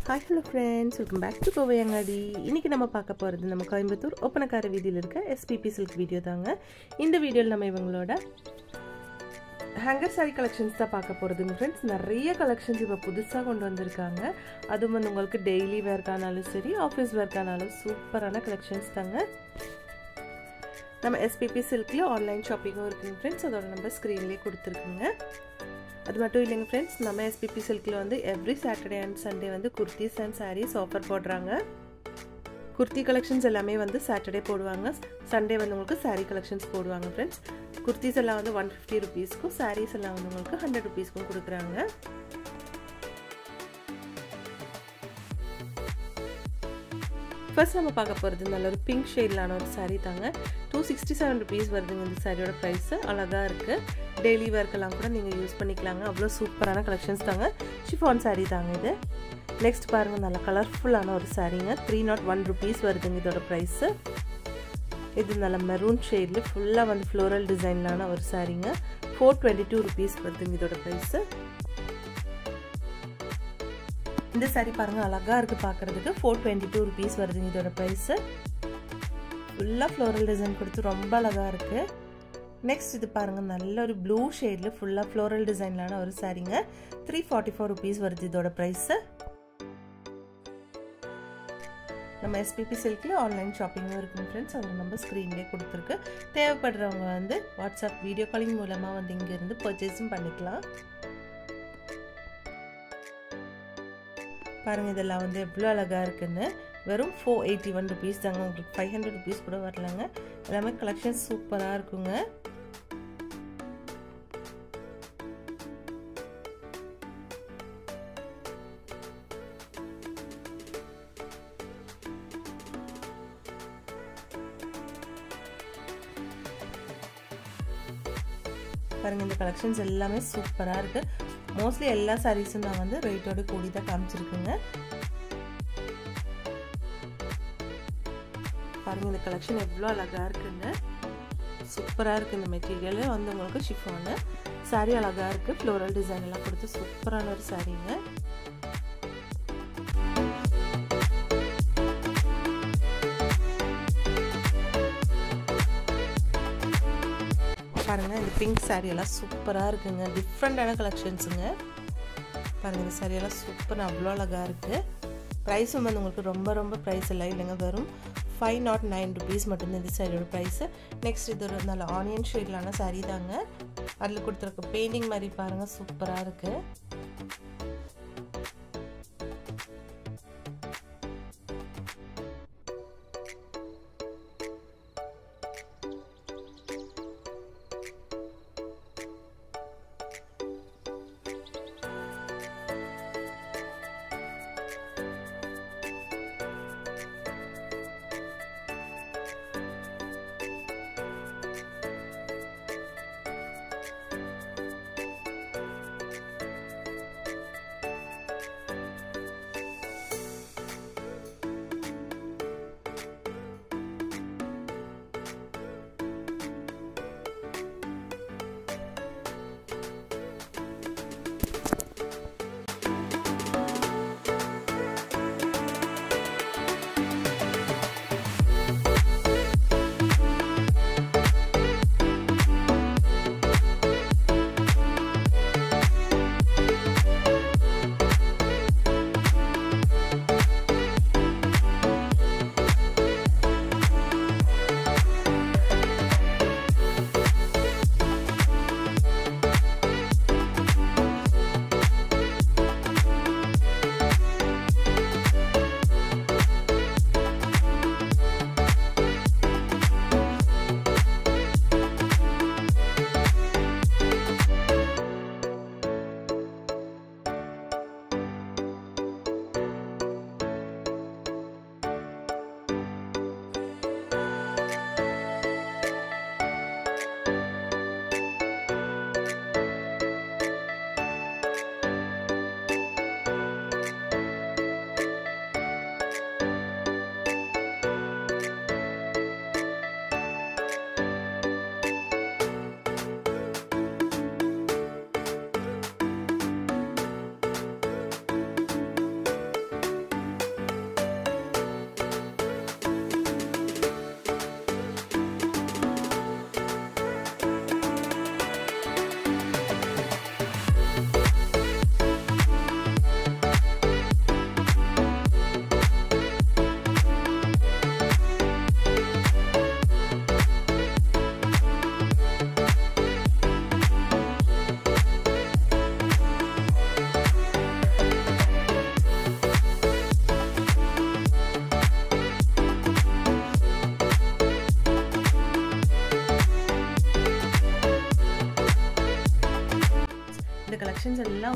Hi hello friends, welcome back to Kovayangadi. இன்னைக்கு நம்ம பார்க்க போறது நம்ம கோயம்புத்தூர் ஒப்பனக்கார வீதியில இருக்க SPP silk வீடியோ தாங்க. இந்த வீடியோல நம்ம இவங்களோட ஹேங்கர் saree collections தான் பார்க்க போறதுங்க friends. நிறைய collections இப்ப புதுசா கொண்டு வந்திருக்காங்க. அதுவும் வந்து உங்களுக்கு டெய்லி வேர்க்கானாலும் சரி, ஆபீஸ் வேர்க்கானாலும் சூப்பரான collections தாங்க. நம்ம SPP silkல ஆன்லைன் ஷாப்பிங்கும் இருக்குங்க friends. அதோட நம்பர் ஸ்கிரீன்லயே கொடுத்திருக்கேங்க. அது மட்டும் இல்லைங்க फ्रेंड्स நம்ம SPP silkல வந்து every Saturday and Sunday வந்து kurtis and sarees ஆஃபர் போடுறாங்க. kurti collections எல்லாமே வந்து Saturday போடுவாங்க. Sunday வந்து உங்களுக்கு saree collections போடுவாங்க फ्रेंड्स. kurtis எல்லாம் வந்து 150 rupeesக்கும் sarees எல்லாம் வந்து உங்களுக்கு 100 rupeesக்கும் கொடுக்கறாங்க. ஃபர்ஸ்ட் நம்ம பார்க்க போறது நல்ல ஒரு பிங்க் ஷேட்லான ஒரு saree தாங்க. 267 rupees வருதுங்க இந்த சாரியோட பிரைஸ். அழகா இருக்கு. டெய்லி வேர்க்கெல்லாம் கூட நீங்க யூஸ் பண்ணிக்கலாங்க. அவ்ளோ சூப்பரான கலெக்ஷன்ஸ் தாங்க. ஷிஃபான் saree தாங்க இது. நெக்ஸ்ட் பாருங்க நல்ல கலர்ஃபுல்லான ஒரு சாரீங்க. 301 rupees வருதுங்க இதோட பிரைஸ். இது நல்ல மெரூன் ஷேட்ல ஃபுல்லா வந்து ஃப்ளோரல் டிசைன்லான ஒரு சாரீங்க. 422 rupees வருதுங்க இதோட பிரைஸ். இந்த saree பாருங்க அழகா இருக்கு பார்க்கிறதுக்கு. 422 rupees வருதுங்க இதோட பிரைஸ். ஃபுல்லா ஃப்ளோரல் டிசைன் கொடுத்து ரொம்ப அழகா இருக்கு. நெக்ஸ்ட் இது பாருங்க நல்ல ஒரு ப்ளூ ஷேட்ல ஃபுல்லா ஃப்ளோரல் டிசைன்லான ஒரு சாரீங்க. 344 rupees வருது இதோட பிரைஸ். நம்ம SPP silkல ஆன்லைன் ஷாப்பிங்கும் இருக்குங்க फ्रेंड्स. அதோட நம்பர் ஸ்கிரீன்லயே கொடுத்திருக்கு. தேவைப்படுறவங்க வந்து வாட்ஸ்அப் வீடியோ காலிங் மூலமா வந்து இங்க இருந்து பர்ச்சேஸும் பண்ணிக்கலாம். பாருங்க இதெல்லாம் வந்து எவ்வளவு அழகா இருக்குன்னு. வெறும் 481 rupees தாங்க. உங்களுக்கு 500 rupees கூட வரலங்க. எல்லாமே கலெக்ஷன் சூப்பரா இருக்குங்க. பாருங்க இந்த கலெக்ஷன்ஸ் எல்லாமே சூப்பரா இருக்கு. மோஸ்ட்லி எல்லா சாரீஸும் நான் வந்து ரேட்டோட கூடி தான் காமிச்சிருக்கேங்க. பாருங்க இந்த கலெக்ஷன் எவ்வளோ அழகா இருக்குங்க. சூப்பரா இருக்கு இந்த மெட்டீரியல் வந்து உங்களுக்கு ஷிஃபான் சாரி அழகா இருக்கு. ஃப்ளோரல் டிசைன் எல்லாம் கொடுத்து சூப்பரான ஒரு சாரீங்க. பாருங்க இந்த பிங்க் சாரி எல்லாம் சூப்பரா இருக்குங்க. டிஃப்ரெண்டான கலெக்ஷன்ஸுங்க. பாருங்க இந்த சாரி எல்லாம் சூப்பரா அவ்வளோ அழகா இருக்கு. பிரைஸும் வந்து உங்களுக்கு ரொம்ப பிரைஸ் எல்லாம் இல்லைங்க. வெறும் 509 rupees மட்டும் இந்த சாரியோட பிரைஸ். நெக்ஸ்ட் இது ஒரு நல்ல ஆனியன் ஷேட்லான சாரி தாங்க. அதில் கொடுத்துருக்க பெயிண்டிங் மாதிரி பாருங்க சூப்பரா இருக்கு.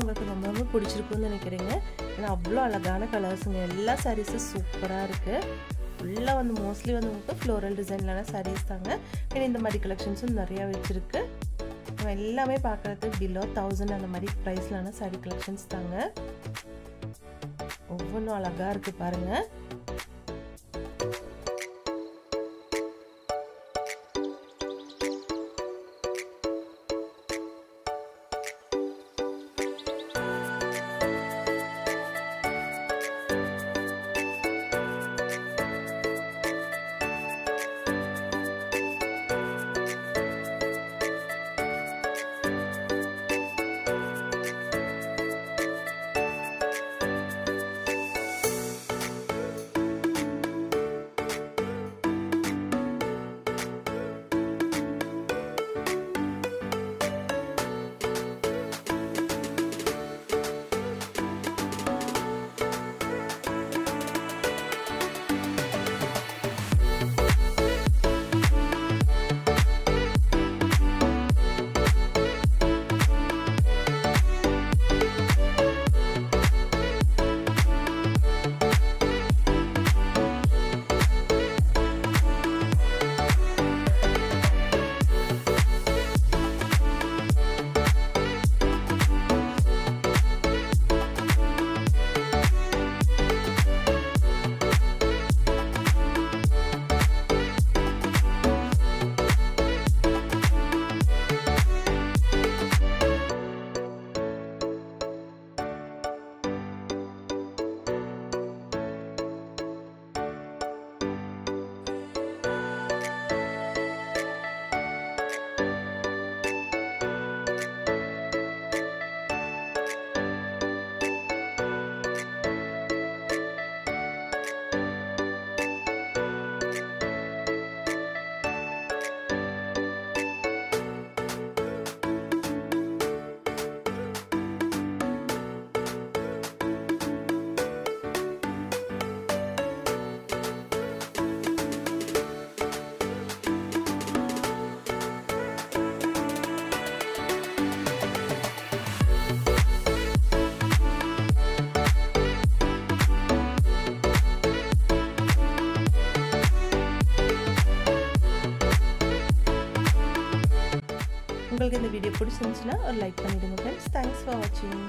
உங்களுக்கு ரொம்ப பிடிச்சிருக்குன்னு நினைக்கிறேங்க. ஏன்னா அவ்வளோ அழகான கலர்ஸுங்க. எல்லா சாரீஸும் சூப்பராக இருக்குது. ஃபுல்லாக வந்து மோஸ்ட்லி வந்து உங்களுக்கு ஃப்ளோரல் டிசைன்லான சாரீஸ் தாங்க. ஏன்னா இந்த மாதிரி கலெக்ஷன்ஸும் நிறையா வச்சுருக்கு. எல்லாமே பார்க்குறது பிலோ 1000 அந்த மாதிரி ப்ரைஸ்லான சாரீ கலெக்ஷன்ஸ் தாங்க. ஒவ்வொன்றும் அழகாக இருக்குது பாருங்கள். உங்களுக்கு இந்த வீடியோ பிடிச்சிருந்துச்சுன்னா ஒரு லைக் பண்ணிடுங்க ஃப்ரெண்ட்ஸ். தேங்க்ஸ் ஃபார் வாட்சிங்.